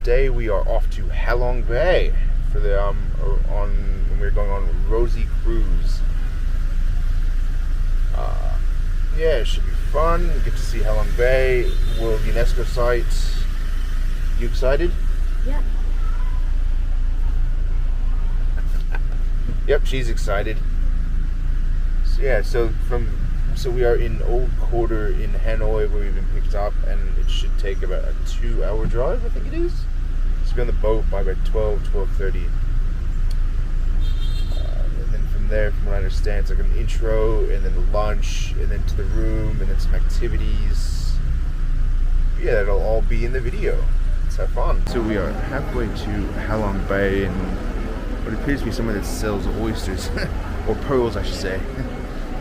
today we are off to Halong Bay for the we're going on Rosy Cruise. Yeah, it should be fun. We get to see Halong Bay, World UNESCO sites. You excited? Yeah. Yep, she's excited. So, yeah, so we are in Old Quarter in Hanoi where we've been picked up, and it should take about a 2-hour drive, I think it is. So be on the boat by about 12:30. And then from there, from what I understand, it's like an intro, and then lunch, and then to the room, and then some activities. Yeah, that'll all be in the video. Let's have fun. So we are halfway to Halong Bay, and what appears to be someone that sells oysters, or pearls, I should say.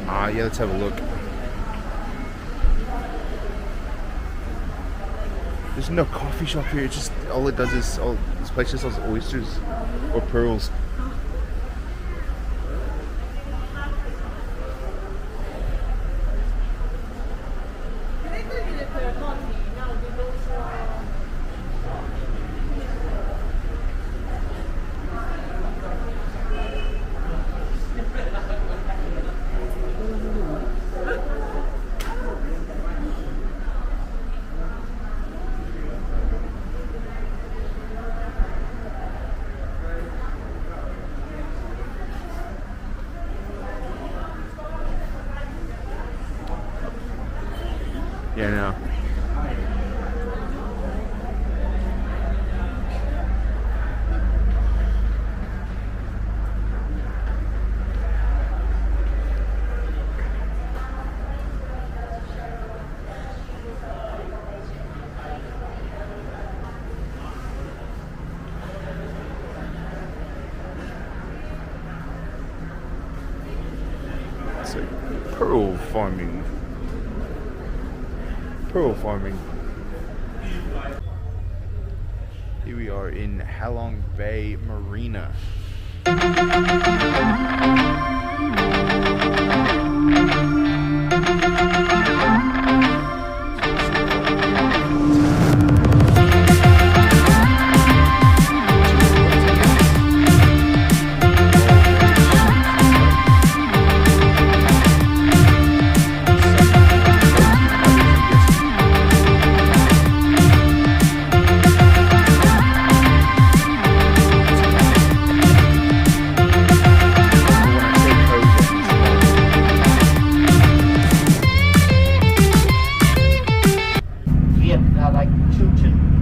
Yeah, let's have a look. There's no coffee shop here. It's just all it does is this place just sells oysters or pearls. Yeah, no. It's like pearl farming. Pearl farming. Here we are in Halong Bay Marina.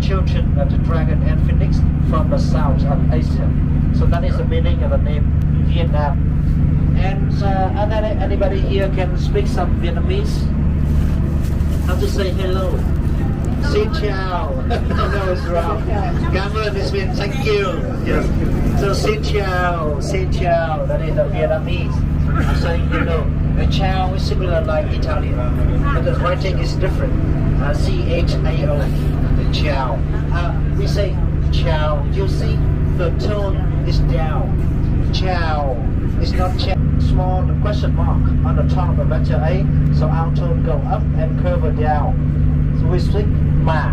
Children of the dragon and phoenix from the south of Asia. So that is the meaning of the name Vietnam. And anybody here can speak some Vietnamese? How to say hello? Xin chào. No, it's wrong. Cảm ơn is mean thank you. Yes. So xin chào. That is the Vietnamese. I'm saying hello. The chào is similar like Italian, but the writing is different. C-H-A-O. Ciao. We say ciao. You see, the tone is down. Ciao. It's not ciao. Small question mark on the top of letter A. So our tone go up and curve down. So we speak ma.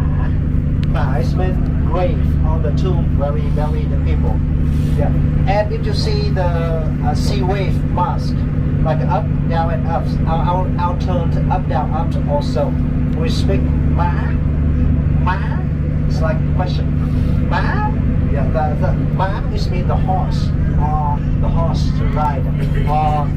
Ma is meant grave on the tomb where we bury the people. Yeah. And if you see the sea wave mask, like up, down, and up. Our tone up, down, up also. We speak ma. Ma, it's like question. Ma, yeah, the ma is mean the horse, or the horse to ride, or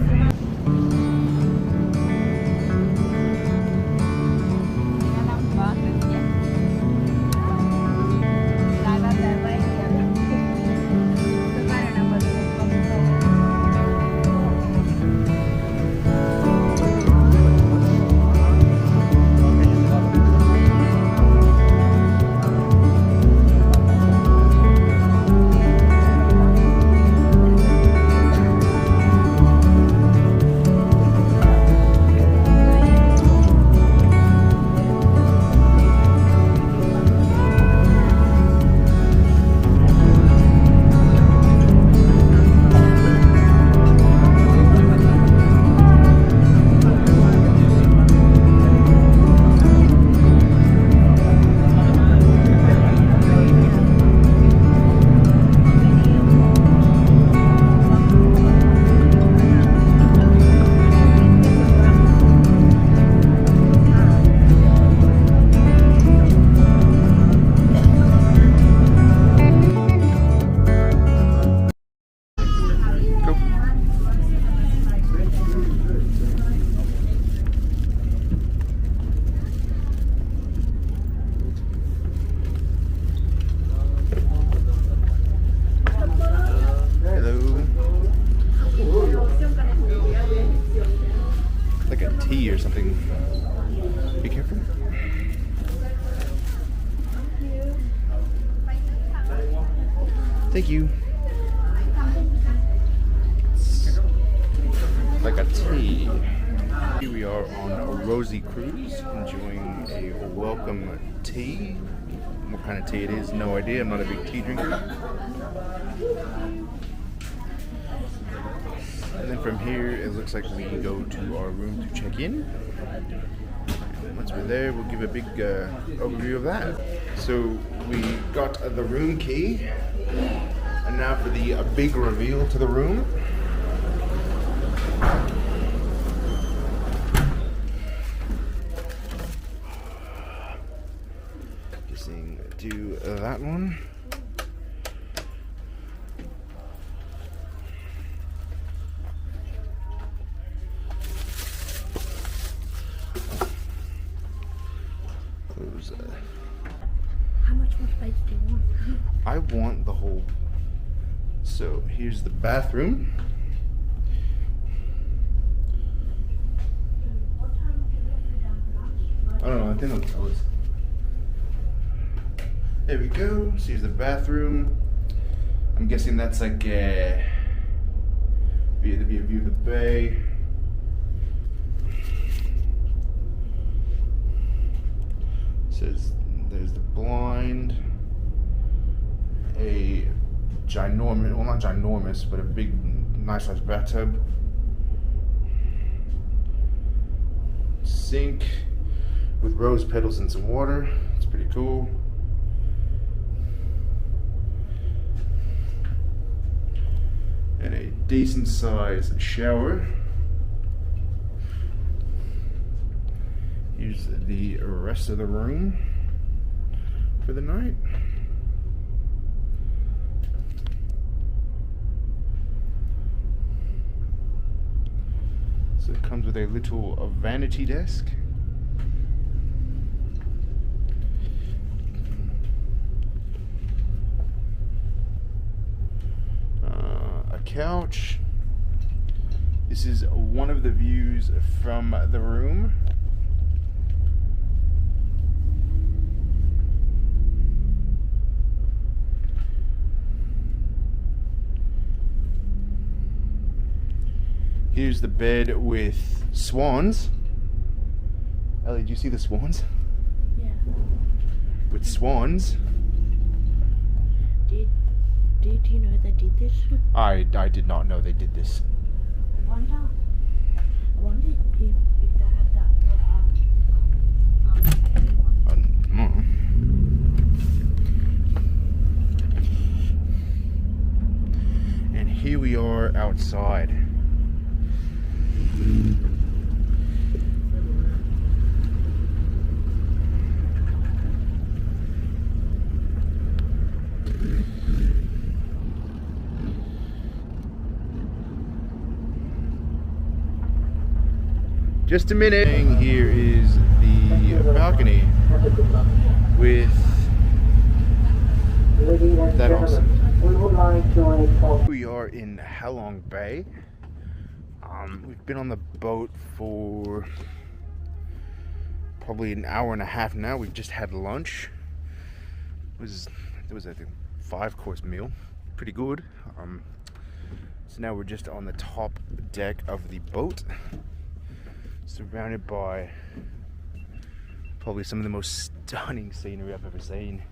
Thank you. Like a tea. Here we are on a Rosy Cruise, enjoying a welcome tea. What kind of tea it is, no idea. I'm not a big tea drinker. And then from here, it looks like we go to our room to check in. And once we're there, we'll give a big overview of that. So we got the room key, and now for the big reveal to the room. Guessing do that one. How much more space do you want? I want the whole. So here's the bathroom. I don't know, I think I'll tell us. There we go. So here's the bathroom. I'm guessing that's like a view of the bay. Says there's the blind, a ginormous, well not ginormous, but a big, nice sized bathtub, sink with rose petals and some water. It's pretty cool. And a decent sized shower. Here's the rest of the room for the night. So it comes with a little vanity desk. A couch. This is one of the views from the room. Here's the bed with swans. Ellie, do you see the swans? Yeah. With swans. Did you know they did this? I did not know they did this. I wonder if they had that one. And here we are outside. Just a minute. Here is the balcony with that awesome. We are in Halong Bay. We've been on the boat for probably an hour and a half now. We've just had lunch. There was I think 5-course meal, pretty good. So now we're just on the top deck of the boat, surrounded by probably some of the most stunning scenery I've ever seen.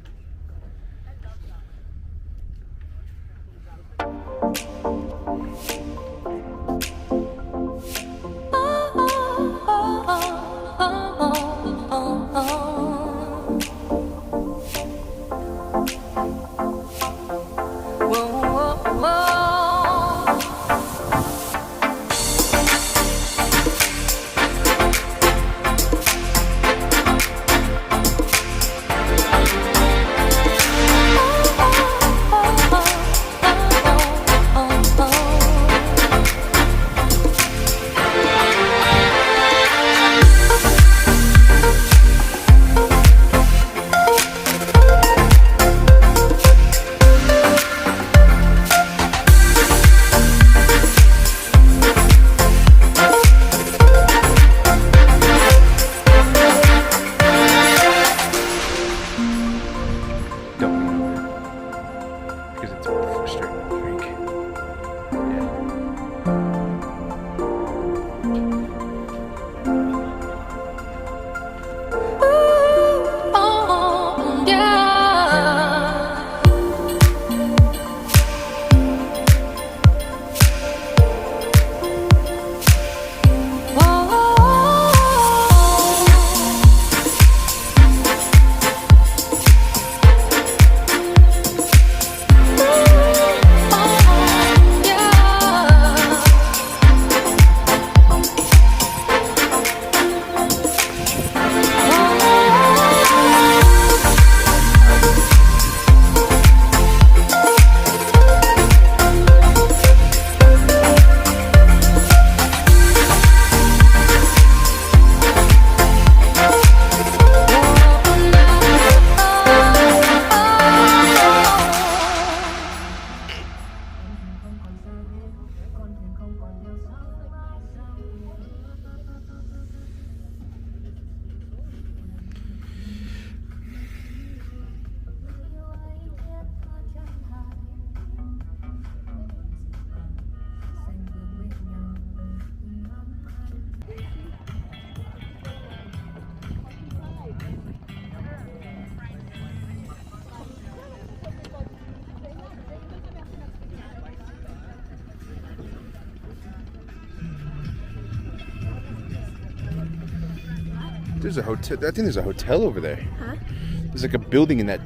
There's a hotel. I think there's a hotel over there. Huh? There's like a building in that.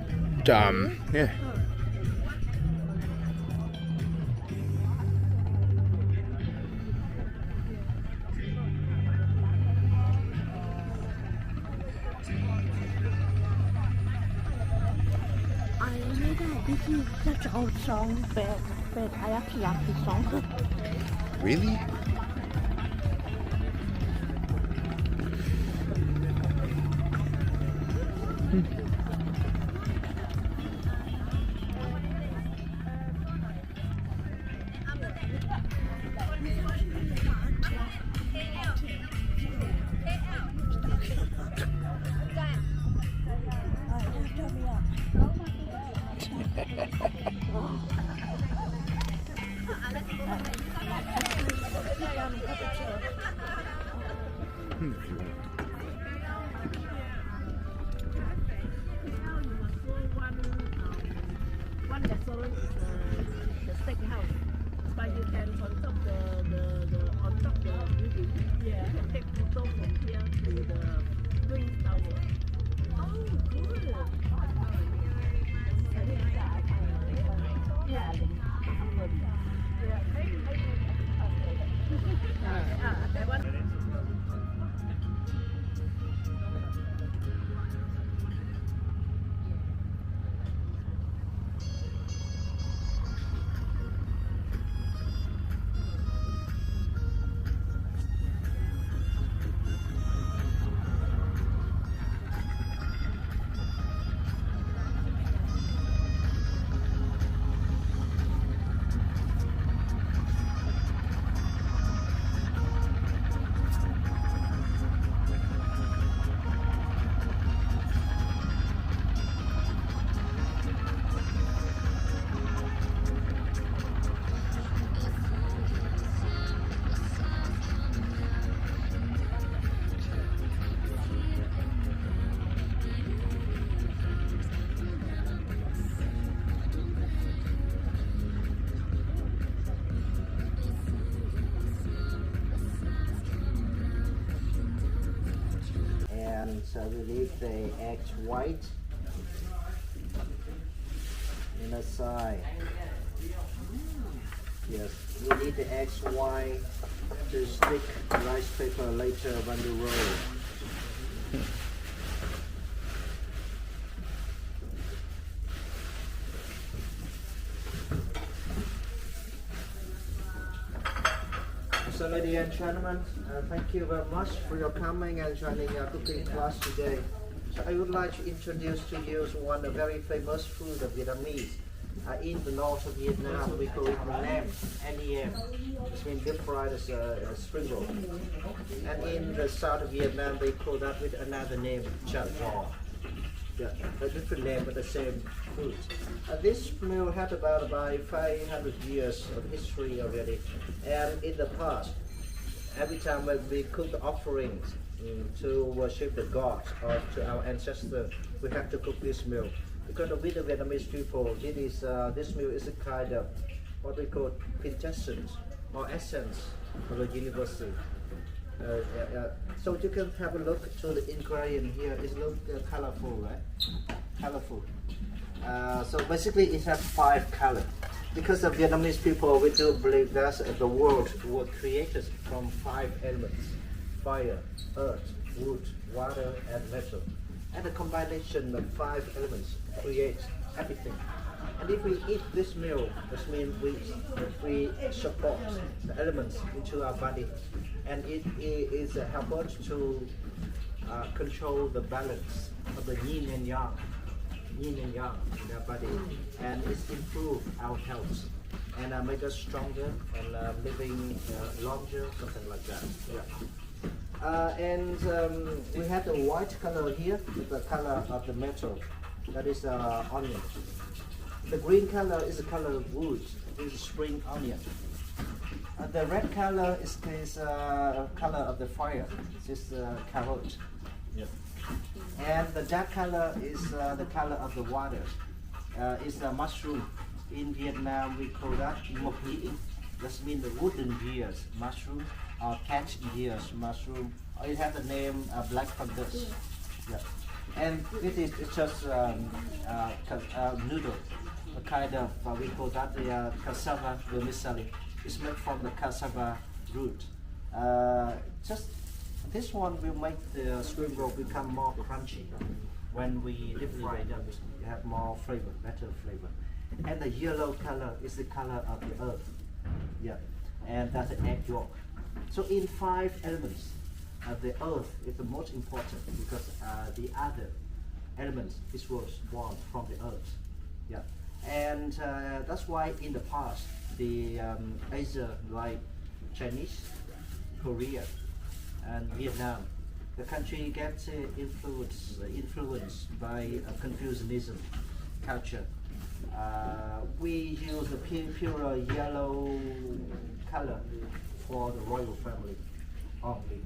Yeah. I ไม่ได้ที่ที่จะเอาซองเป็นอายักขยับอีก2 Really? One restaurant is the steakhouse, but you can on top on top the building. Yeah, you can take photo from here to the twin tower. Oh, good. Yeah. That one. And so we leave the eggs white in the side. Yes, we need the eggs white to stick rice paper later when you roll. So ladies and gentlemen, thank you very much for your coming and joining our cooking class today. So I would like to introduce to you one very famous food of Vietnamese. In the north of Vietnam, we call it nem, N-E-M, which means deep fried as spring roll. And in the south of Vietnam, they call that with another name, chả giò. Yeah, a different name but the same food. This meal had about 500 years of history already. And in the past, every time when we cook the offerings to worship the gods or to our ancestors, we have to cook this meal. Because with the Vietnamese people, this meal is a kind of what we call quintessence or essence of the university. So you can have a look to the ingredient here. It looks colorful, right? Colorful. So basically it has 5 colors. Because the Vietnamese people, we do believe that the world was created from 5 elements: fire, earth, wood, water, and metal. And the combination of 5 elements creates everything. And if we eat this meal, this means we support the elements into our body, and it is help us to control the balance of the yin and yang in our body, and it's improve our health and make us stronger and living longer, something like that. Yeah. And we have the white color here, the color of the metal, that is onion. The green color is the color of wood, this is spring onion. The red color is this color of the fire, this is carrot. Yep. And the dark color is the color of the water. It's a mushroom. In Vietnam, we call that mộc nhĩ. That means the wooden gears mushroom or catch gears mushroom It has the name black fungus. Yeah. And it is it's just noodle, a kind of we call that the cassava vermicelli. It's made from the cassava root. Just this one will make the spring roll become more crunchy. When we deep fry them, we have more flavor, better flavor. And the yellow color is the color of the earth. Yeah, and that's the egg yolk. So in 5 elements, the earth is the most important because the other elements is was born from the earth. Yeah, and that's why in the past the Asia like Chinese, Korea, and Vietnam, the country gets influenced by Confucianism culture. We use the pure yellow color for the royal family only.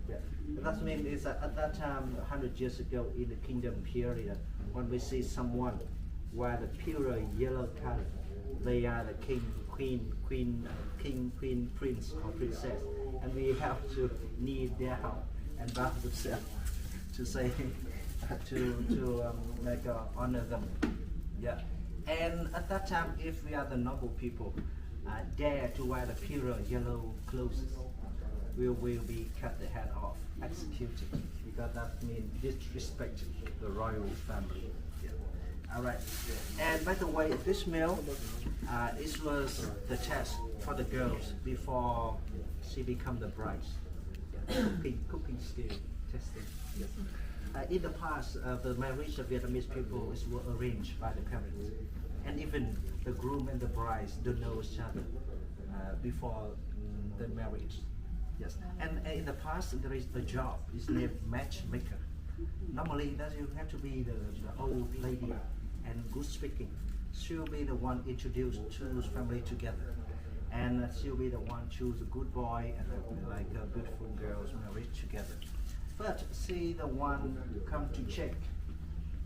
Yeah. That means at that time, 100 years ago, in the kingdom period, when we see someone wear the pure yellow color, they are the king, queen, prince, or princess, and we have to kneel down and bow themselves to say to honor them. Yeah. And at that time, if we are the noble people, dare to wear the pure yellow clothes, we will be cut the head off, executed, because that means disrespect the royal family. Yeah. All right. And by the way, this meal, it was the test for the girls before she become the bride. Cooking skill testing. Yes. In the past, the marriage of Vietnamese people were arranged by the parents, and even the groom and the bride don't know each other before the marriage. Yes, and in the past there is a job. It's named matchmaker. Normally, that you have to be the old lady and good speaking. She'll be the one introduced two family together, and she'll be the one choose a good boy and a beautiful girls married together. But see the one come to check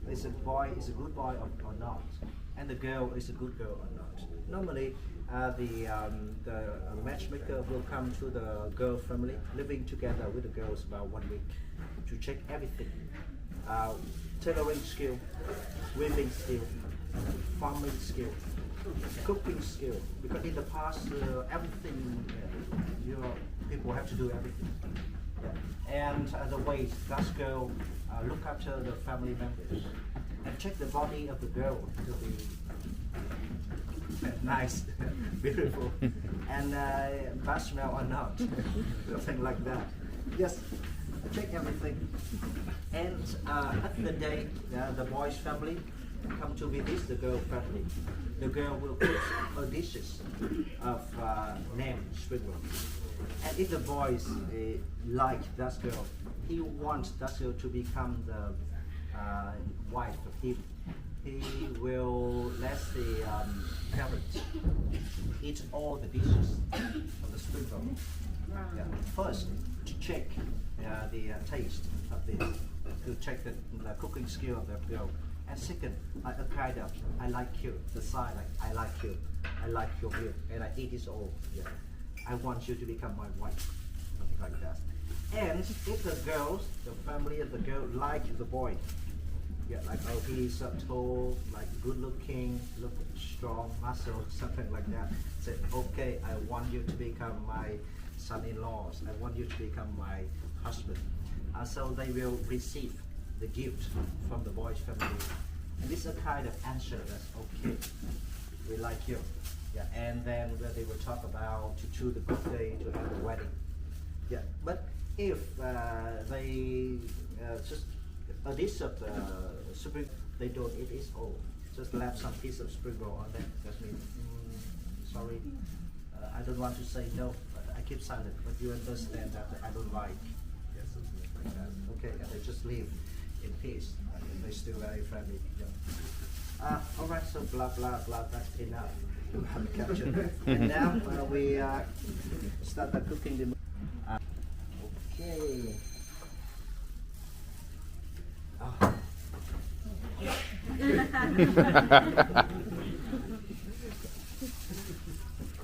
is a boy is a good boy or not, and the girl is a good girl or not. Normally, the matchmaker will come to the girl family, living together with the girls about 1 week to check everything: tailoring skill, weaving skill, farming skill, cooking skill. Because in the past, everything people have to do everything. And the way that girl look after the family members and check the body of the girl to be nice, beautiful, and bad smell or not, something like that. Just check everything. And at the day, the boy's family come to visit the girl family. The girl will cook dishes of named spring roll. And if the boys like that girl, he wants that girl to become the wife of him. He will let the parents eat all the dishes of the spring roll. Yeah. First, to check the taste of this, to check the cooking skill of the girl. And second, a kind of, I like you, the side, like, I like you, I like your meal, and I eat this all. Yeah. I want you to become my wife, something like that. And if the girls, the family of the girl like the boy, yeah, like oh he's tall, like good looking, look strong, muscle, something like that. Say okay, I want you to become my son-in-law. I want you to become my husband. So they will receive the gift from the boy's family, and this is a kind of answer that's okay. We like you. Yeah, and then they will talk about to choose the good day to have the wedding. Yeah, but if they just a dish of spring, they don't eat it all. Just left some piece of spring roll on them. That means, sorry, I don't want to say no, but I keep silent. But you understand that I don't like. Yes, something like that. Okay, and they just leave in peace. And they still very friendly. Yeah. All right, so blah blah blah. That's enough. And now we start cooking the. Okay. Oh.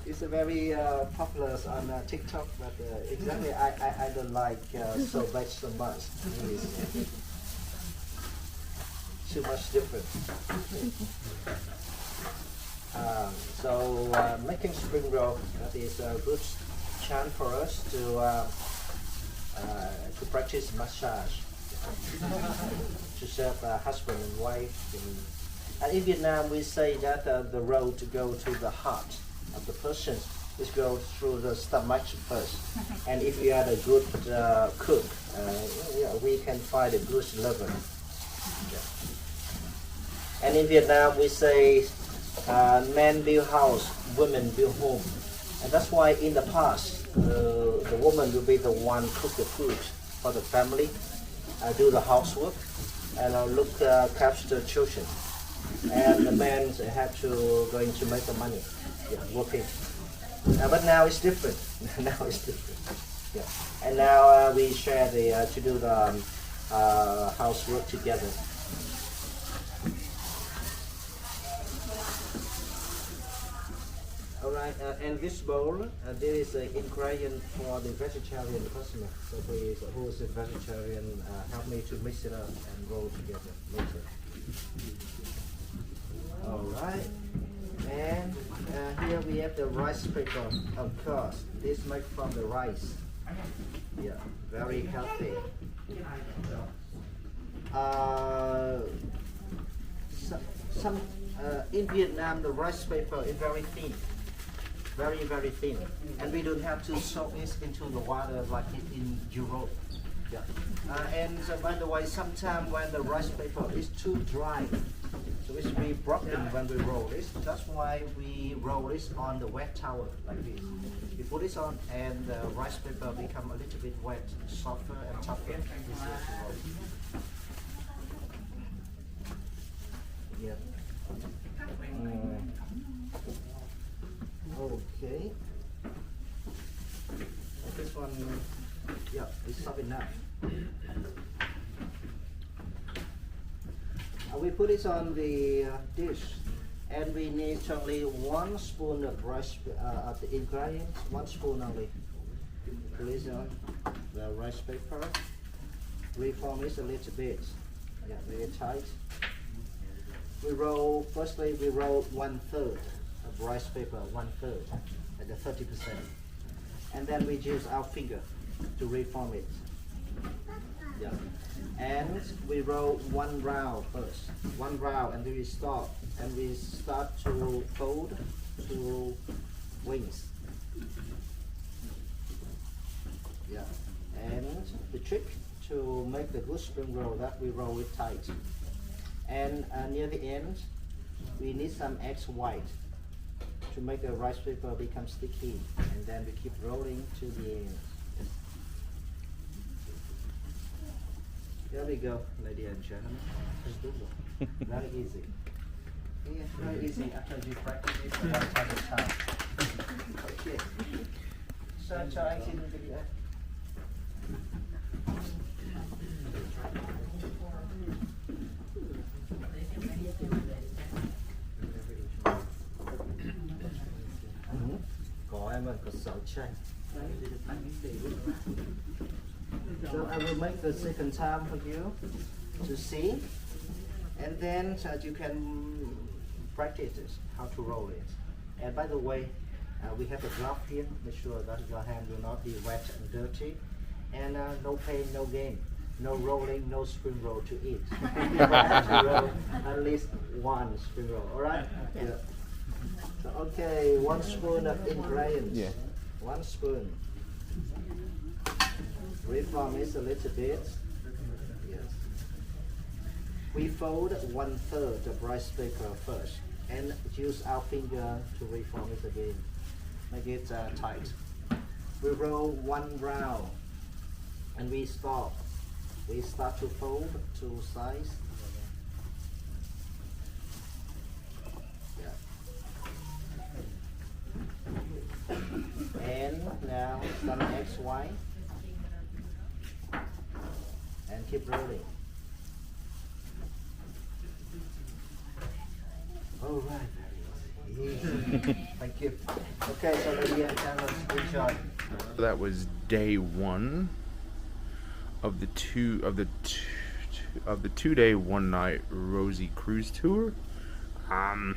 It's It's a very popular on TikTok, but exactly I don't like so much so much. It's too much different. So making spring roll, that is a good chance for us to practice massage, to serve husband and wife. And in Vietnam, we say that the road to go to the heart of the person is go through the stomach first. And if you are a good cook, we can find a good liver. And in Vietnam, we say men build house, women build home. And that's why in the past, the woman will be the one cook the food for the family, do the housework, and look after the children. And the men have to going to make the money, working. But now it's different. Now it's different. Yeah. And now we share to do the housework together. Alright, and this bowl, there is an ingredient for the vegetarian customer. So please, who is a vegetarian, help me to mix it up and roll together later. Alright, and here we have the rice paper, of course. This made from the rice. Yeah, very healthy. In Vietnam, the rice paper is very thin. Very, very thin. And we don't have to soak it into the water like in Europe. Yeah. And by the way, sometimes when the rice paper is too dry, so it's be broken when we roll it. That's why we roll it on the wet towel like this. We put it on and the rice paper become a little bit wet, softer and tougher. Yeah. Okay. This one, yeah, is soft enough. We put it on the dish, and we need only 1 spoon of rice of the ingredients. 1 spoon only. Place on the rice paper. Reform it a little bit. Yeah, very tight. We roll. Firstly, we roll 1/3 of rice paper, 1/3 at the 30%, and then we use our finger to reform it. Yeah. And we roll 1 round first, 1 round, and then we stop, and we start to fold to wings. Yeah. And the trick to make the good spring roll, that we roll it tight. And near the end, we need some eggs white to make the rice paper become sticky, and then we keep rolling to the end. There we go, ladies and gentlemen. Just do it. Very easy. Yeah, very easy after you practice it for one time at a time. Okay. So I can do that. Có em ơi, có 6 chai. So I will make the second time for you to see, and then so you can practice how to roll it. And by the way, we have a glove here. Make sure that your hand will not be wet and dirty. And no pain, no gain. No rolling, no spring roll to eat. You have to roll at least 1 spring roll. All right? Yeah. So, okay, 1 spoon of ingredients. Yeah. 1 spoon. Reform it a little bit. Yes. We fold 1/3 of rice paper first, and use our finger to reform it again. Make it tight. We roll 1 round, and we stop. We start to fold to size. Yeah. And now some eggs white. And keep rolling. All right, very easy. Thank you. Okay, so maybe a camera screenshot. So that was day one of the two-day, one-night Rosy Cruise tour. Yeah,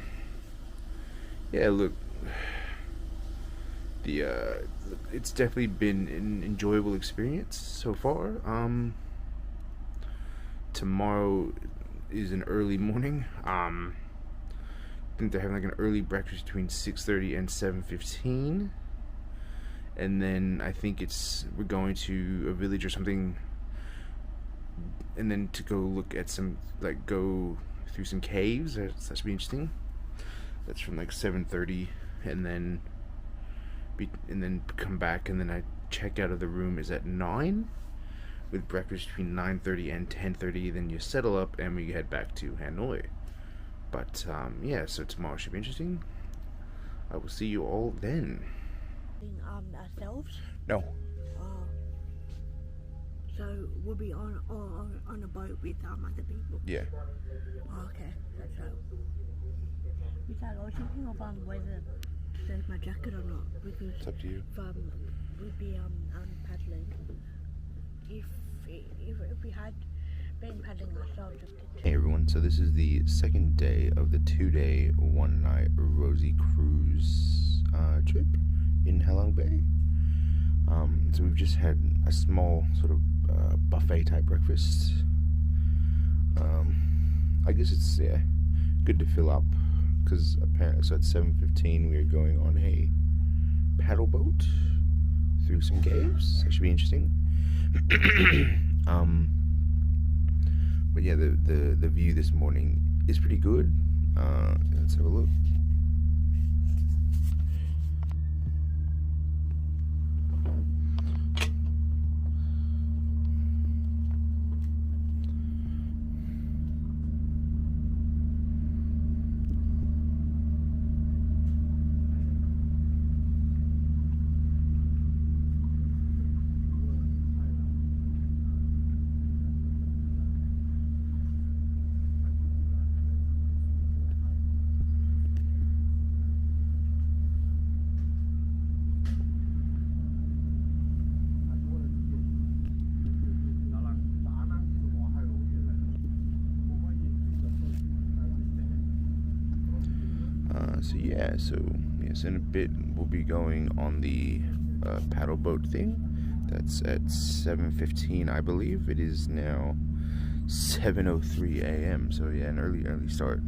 look, it's definitely been an enjoyable experience so far. Tomorrow is an early morning. I think they're having like an early breakfast between 6:30 and 7:15, and then I think we're going to a village or something, and then to go look at go through some caves. That should be interesting. That's from like 7:30, and then come back, and then I check out of the room is at 9, with breakfast between 9:30 and 10:30. Then you settle up and we head back to Hanoi. But yeah, so tomorrow should be interesting. I will see you all then. Ourselves. No. So we'll be on a boat with other people. Yeah. Okay, that's right. Because I was thinking of whether to save my jacket or not, because It's up to you. we'd be paddling. If we had been paddling ourselves. Hey everyone, so this is the second day of the 2-day, 1-night Rosy Cruise trip in Halong Bay. So we've just had a small sort of buffet type breakfast. I guess it's good to fill up, because apparently, so at 7:15 we are going on a paddle boat through some caves. That should be interesting. But yeah, the view this morning is pretty good. Let's have a look. So in a bit we'll be going on the paddle boat thing. That's at 7:15, I believe. It is now 7:03 a.m. So yeah, an early start.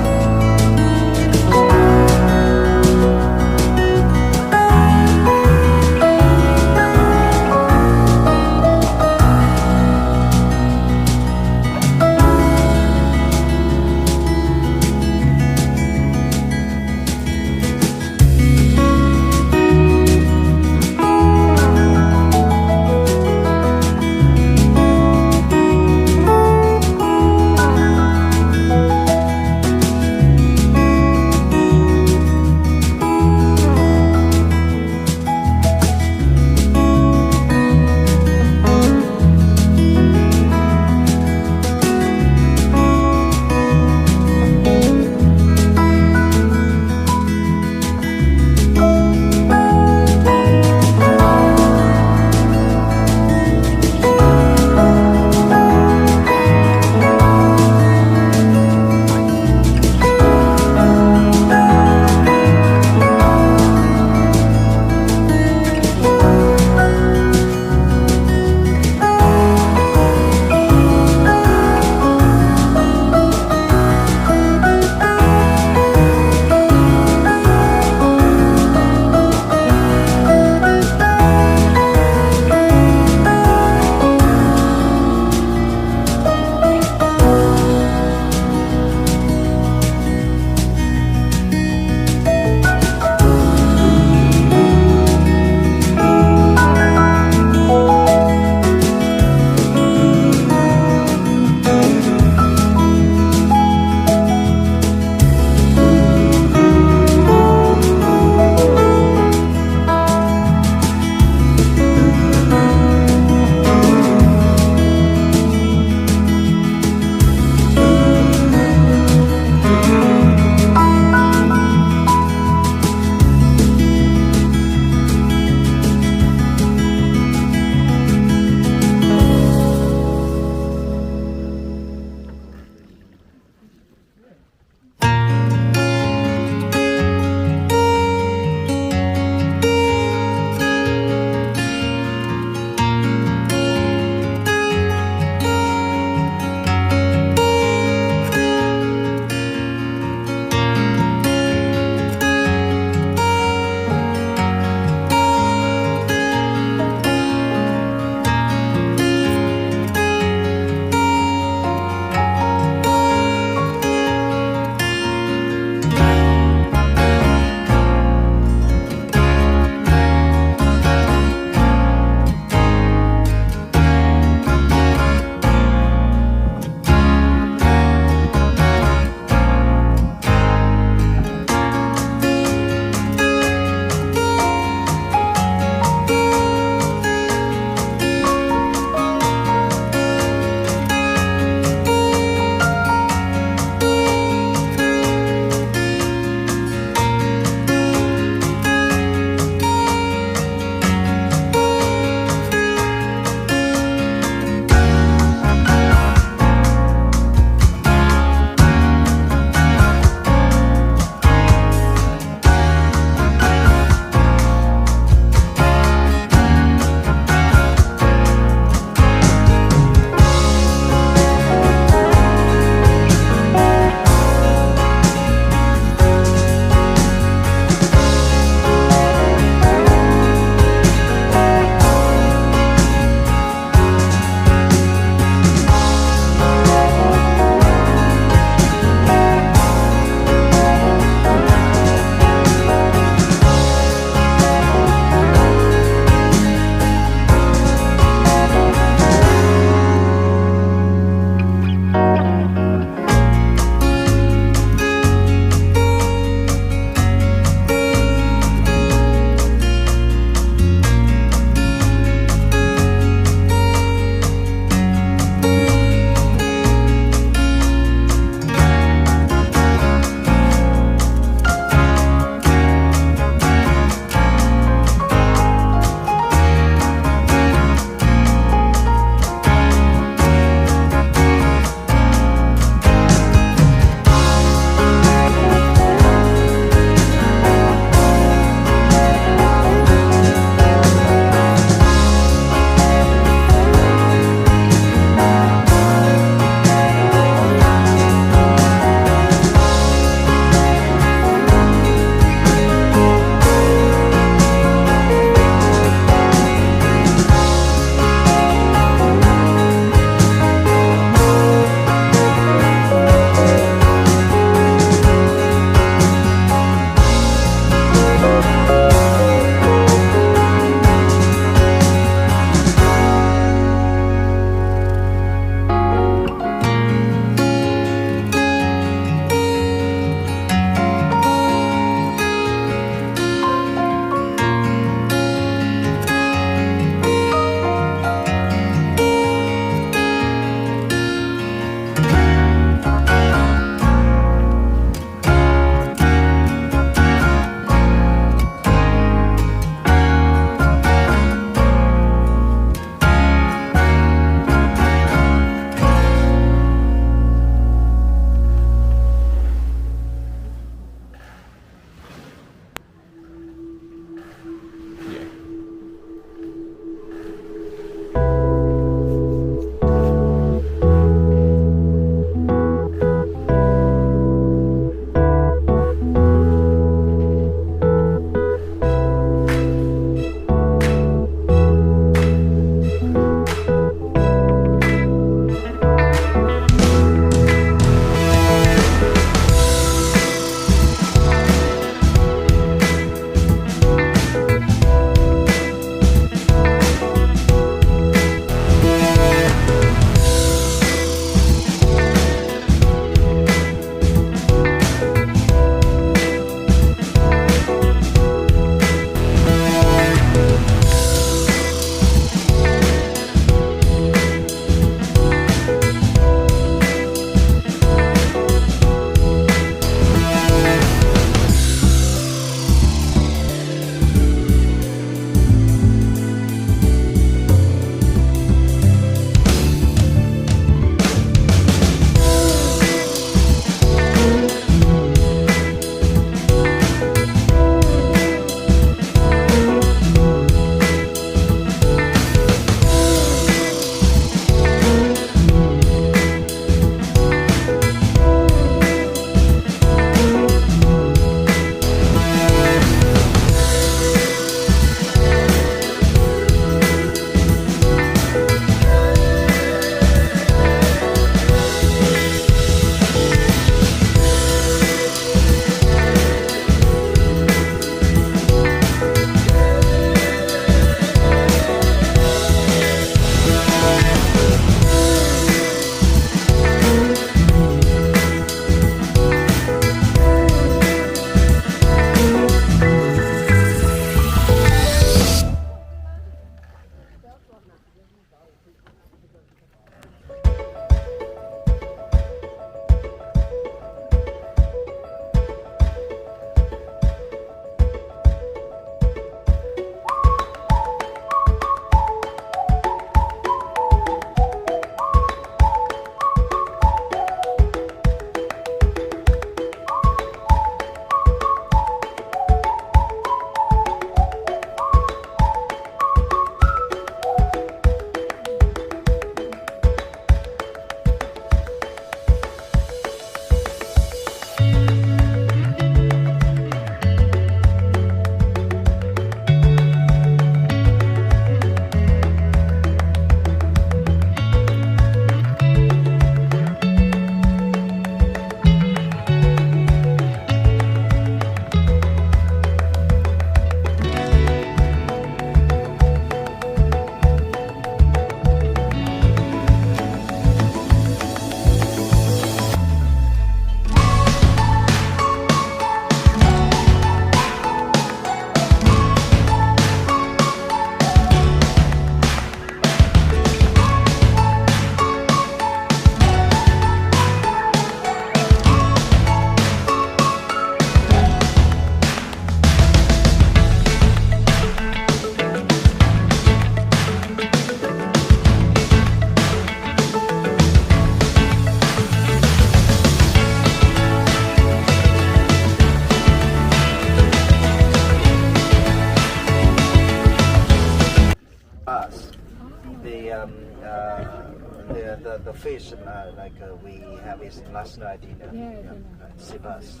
the fish like we have is last night dinner. Sea bass.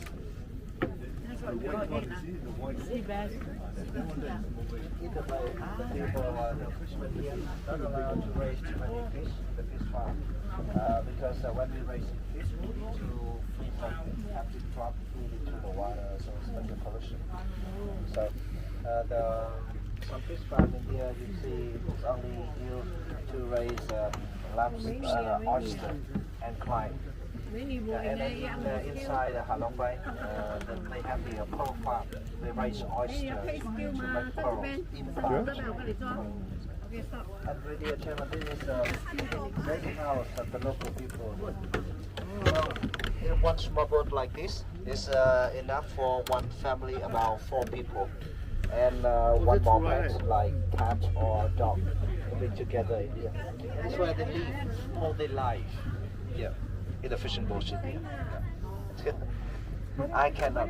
Sea bass. In the bay, the people the fishermen here not allowed to raise too many fish in the fish farm because when we raise fish, we need to feed them, have to drop feed into the water, so it's like a pollution. So some fish farm in here you see it's only used to raise lobster, oyster, and clam. And then inside the Halong Bay, then they have the pearl farm. They raise oyster to make pearls in farm. And with the chairman, this is a great house of the local people. Well, one small boat like this is enough for one family, about 4 people. And one more pet like cat or dog live together in here. That's why they live all their life. Yeah. In the fishing boat. Yeah. I cannot.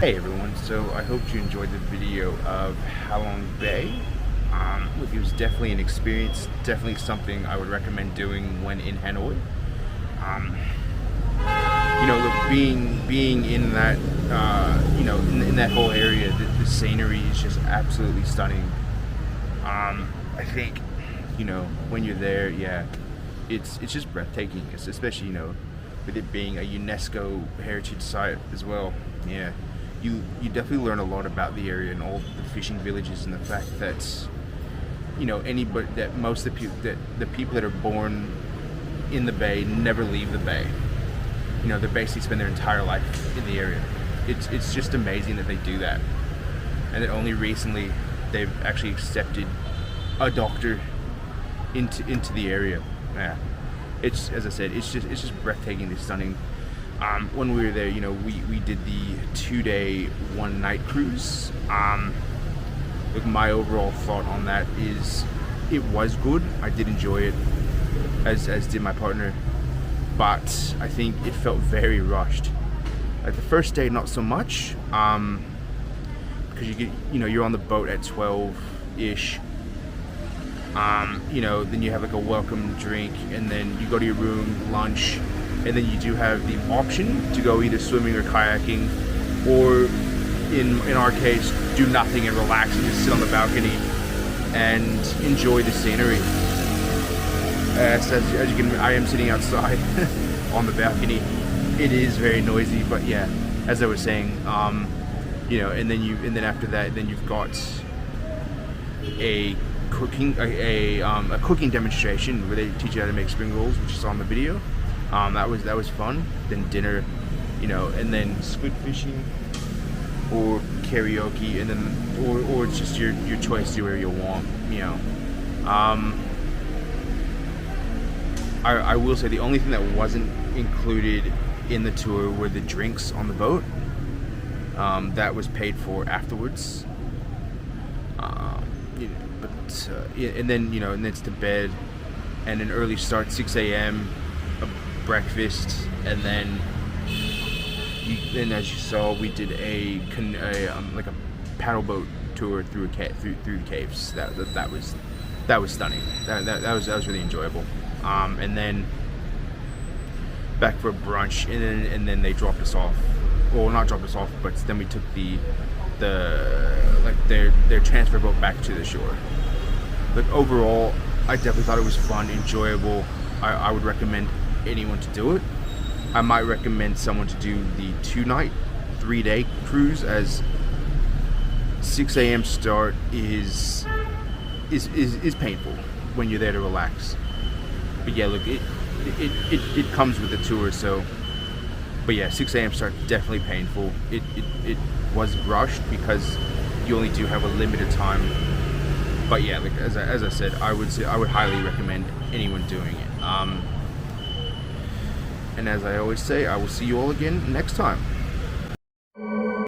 Hey everyone, so I hope you enjoyed the video of Halong Bay. It was definitely an experience, definitely something I would recommend doing when in Hanoi. You know, look, being in that, in that whole area, the scenery is just absolutely stunning. I think, when you're there, yeah, it's just breathtaking, especially, with it being a UNESCO heritage site as well. Yeah. You definitely learn a lot about the area and all the fishing villages, and the fact that anybody, that most of the people that are born in the bay never leave the bay. They basically spend their entire life in the area. It's just amazing that they do that, and that only recently they've actually accepted a doctor into the area. Yeah, it's, as I said, it's just breathtakingly stunning. When we were there, we did the 2-day 1-night cruise. Look, my overall thought on that is it was good. I did enjoy it, as did my partner, but I think it felt very rushed. Like the first day, not so much, because you're on the boat at 12-ish. Then you have like a welcome drink, and then you go to your room, lunch. And then you do have the option to go either swimming or kayaking, or in our case, do nothing and relax and just sit on the balcony and enjoy the scenery. As you can, I am sitting outside on the balcony. It is very noisy, but yeah, as I was saying, and then after that, then you've got a cooking demonstration where they teach you how to make spring rolls, which is on the video. That was fun. Then dinner, and then squid fishing or karaoke, and then or it's just your choice to do whatever you want. I will say the only thing that wasn't included in the tour were the drinks on the boat. That was paid for afterwards. And then and then it's to bed, and an early start, 6 a.m. breakfast, and then as you saw, we did a paddle boat tour through the caves. That was stunning. That was really enjoyable. And then back for brunch, and then they dropped us off. Well, not dropped us off, but then we took the their transfer boat back to the shore. Like overall, I definitely thought it was fun, enjoyable. I would recommend anyone to do it. I might recommend someone to do the 2-night, 3-day cruise, as 6 a.m. start is painful when you're there to relax. But yeah, look, it comes with the tour, so. But yeah, 6 a.m. start, definitely painful. It was rushed because you only do have a limited time. But yeah, like as I said, I would highly recommend anyone doing it. And as I always say, I will see you all again next time.